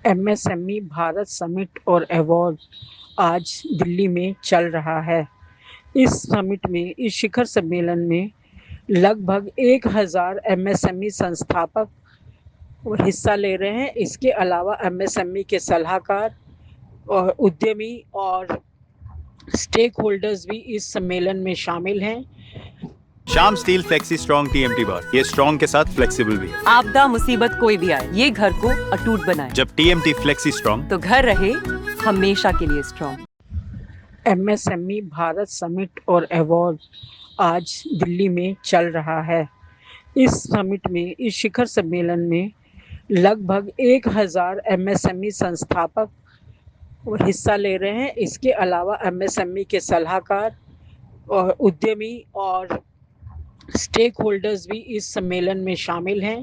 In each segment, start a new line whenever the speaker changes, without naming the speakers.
MSME Bharat summit और award आज दिल्ली में चल रहा है। इस शिखर सम्मेलन में लगभग 1000 एमएसएमई संस्थापक हिस्सा ले रहे हैं। इसके अलावा एमएसएमई के सलाहकार और उद्यमी और स्टेक होल्डर्स भी इस सम्मेलन में शामिल हैं।
Shyam steel flexi strong TMT बार, ये स्ट्रॉन्ग के साथ फ्लेक्सिबल भी है।
आपदा मुसीबत कोई भी आए, ये घर को अटूट बनाए।
जब टीएमटी फ्लेक्सी स्ट्रॉन्ग,
तो घर रहे हमेशा के लिए स्ट्रॉन्ग।
एमएसएमई भारत समिट और अवार्ड आज दिल्ली में चल रहा है। इस शिखर सम्मेलन में लगभग 1000 एमएसएमई संस्थापक हिस्सा ले रहे हैं। इसके अलावा एमएसएमई के सलाहकार और उद्यमी और स्टेक होल्डर्स भी इस सम्मेलन में शामिल हैं।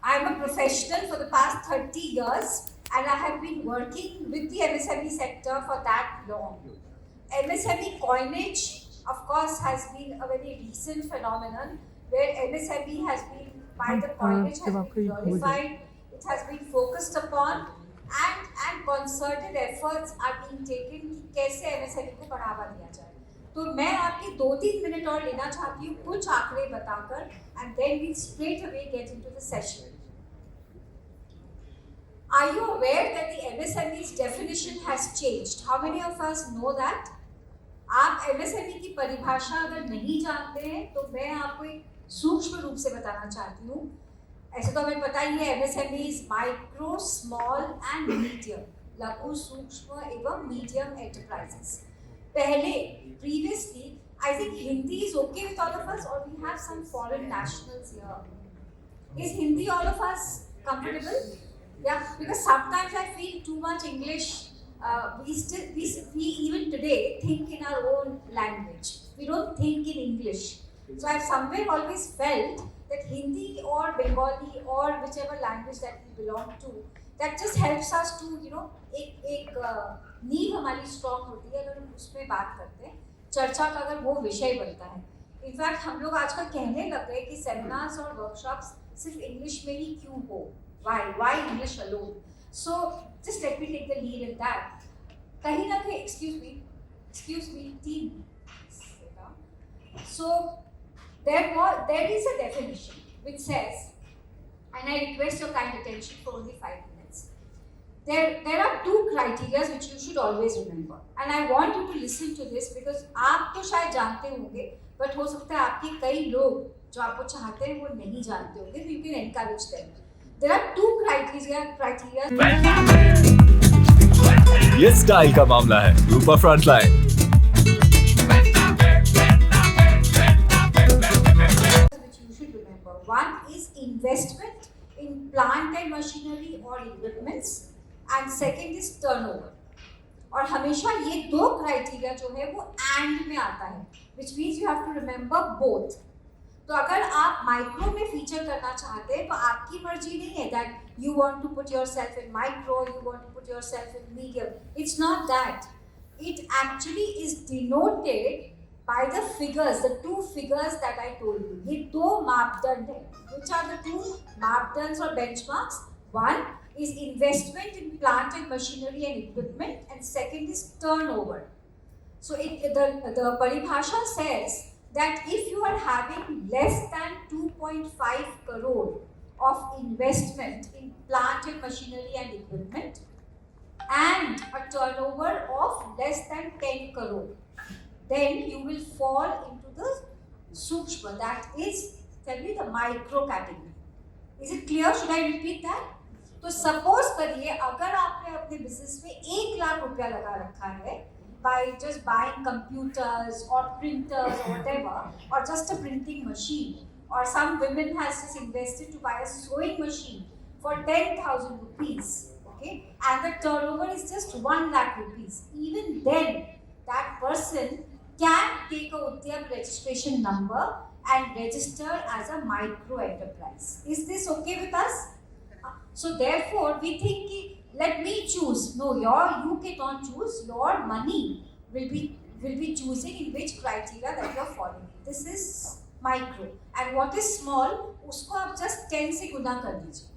I am a professional for the past 30 years and I have been working with the MSME sector for that long. MSME coinage, of course, has been a very recent phenomenon where MSME has been, by the coinage, has been glorified, it has been focused upon, and concerted efforts are being taken कि कैसे MSME को बढ़ावा दिया जाए। तो मैं आपके 2-3 minute और लेना चाहती हूँ कुछ आंकड़े बताकर, and then we straight away get into the session. Are you aware that the MSME's definition has changed? How many of us know that? आप MSME की परिभाषा अगर नहीं जानते हैं तो मैं आपको एक सूक्ष्म रूप से बताना चाहती हूँ। ऐसे तो हमें पता ही है MSMEs micro, small and medium, लघु, सूक्ष्म एवं मीडियम एंटरप्राइजेस। पहले previously I think Hindi is okay with all of us, or we have some foreign nationals here. Is Hindi all of us comfortable? Yeah, because sometimes I feel too much English. We even today think in our own language. We don't think in English. So I've somewhere always felt that Hindi or Bengali or whichever language that we belong to, that just helps us to, एक नींव हमारी strong होती है अगर हम उसमें बात करते हैं, चर्चा का अगर वो विषय बनता है। इनफैक्ट हम लोग आजकल कहने लग गए कि सेमिनार्स और वर्कशॉप्स सिर्फ इंग्लिश में ही क्यों हो, why English alone? So just let me take the lead in that. कहीं ना कहीं excuse me team. So there is a definition which says, and I request your kind attention for only 5 minutes. There are 2 criteria which you should always remember, and I want you to listen to this because आप तो शायद जानते होंगे, but हो सकता है आपके कई लोग जो आपको चाहते हैं वो नहीं जानते होंगे, so you can encourage them. There are 2 criteria.
ये स्टाइल का मामला है, रूपा frontline.
Which you should remember. One is investment in plant and machinery or equipments, and second is turnover. और हमेशा ये 2 क्राइटेरिया जो है वो एंड में आता है, which means you have to remember both. तो अगर आप माइक्रो में फीचर करना चाहते हैं तो आपकी मर्जी नहीं है that you want to put yourself in micro, you want to put yourself in medium. It's not that. It actually is denoted by the figures, the 2 figures that I told you. ये 2 मापदंड हैं. Which are the 2 मापदंड or benchmarks? One is investment in plant and machinery and equipment, and second is turnover. So the paribhasha says that if you are having less than 2.5 crore of investment in plant and machinery and equipment and a turnover of less than 10 crore, then you will fall into the sukshma, that is, tell me, the micro category. Is it clear? Should I repeat that? तो suppose करिए अगर आपने अपने business में 1 लाख रुपया लगा रखा है by just buying computers or printers or whatever, or just a printing machine, or some women has just invested to buy a sewing machine for 10,000 rupees, okay, and the turnover is just 1 lakh rupees, even then that person can take a Udyam registration number and register as a micro enterprise. Is this okay with us? So therefore we think let me choose. No, you cannot choose. Your money will be choosing in which criteria that you are following. This is micro. And what is small? उसको आप just 10 से गुना कर दीजिए.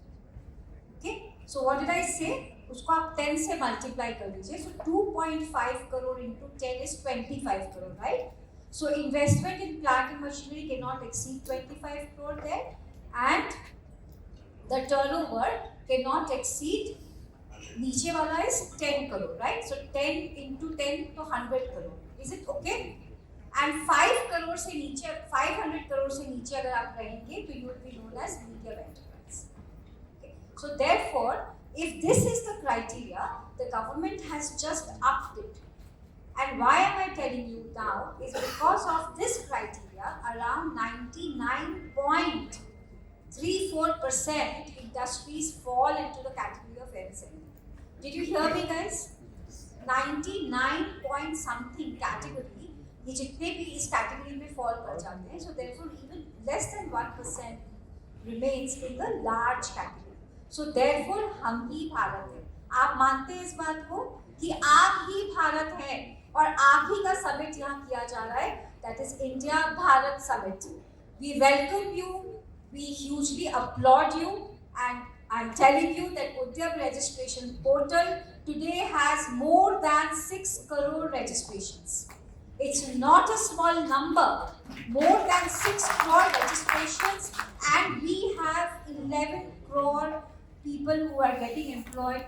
Okay, so what did I say? उसको आप 10 से multiply कर दीजिए. So 2.5 crore into 10 is 25 crore, right? So investment in plant and machinery cannot exceed 25 crore there, and the turnover cannot exceed, नीचे वाला is 10 crore, right? So 10 into 10 तो 100 crore. Is it okay? And 5 crore से नीचे, 500 crore से नीचे अगर आप रहेंगे तो you will be known as medium enterprise. Okay. So therefore, if this is the criteria, the government has just upped it. And why am I telling you now is because of this criteria, around 99.34% industries fall into the category of MSME. Did you hear me, guys? 99 point something category, ये जितने भी इस category में fall कर जाते हैं, so therefore even less than 1% remains in the large category. So therefore हम ही भारत हैं. आप मानते हैं इस बात को कि आप ही भारत हैं और आप ही का समिट यहाँ किया जा रहा है, that is India Bharat Summit. We welcome you, we hugely applaud you, and I'm telling you that Udyam registration portal today has more than 6 crore registrations. It's not a small number, more than 6 crore registrations, and we have 11 crore people who are getting employed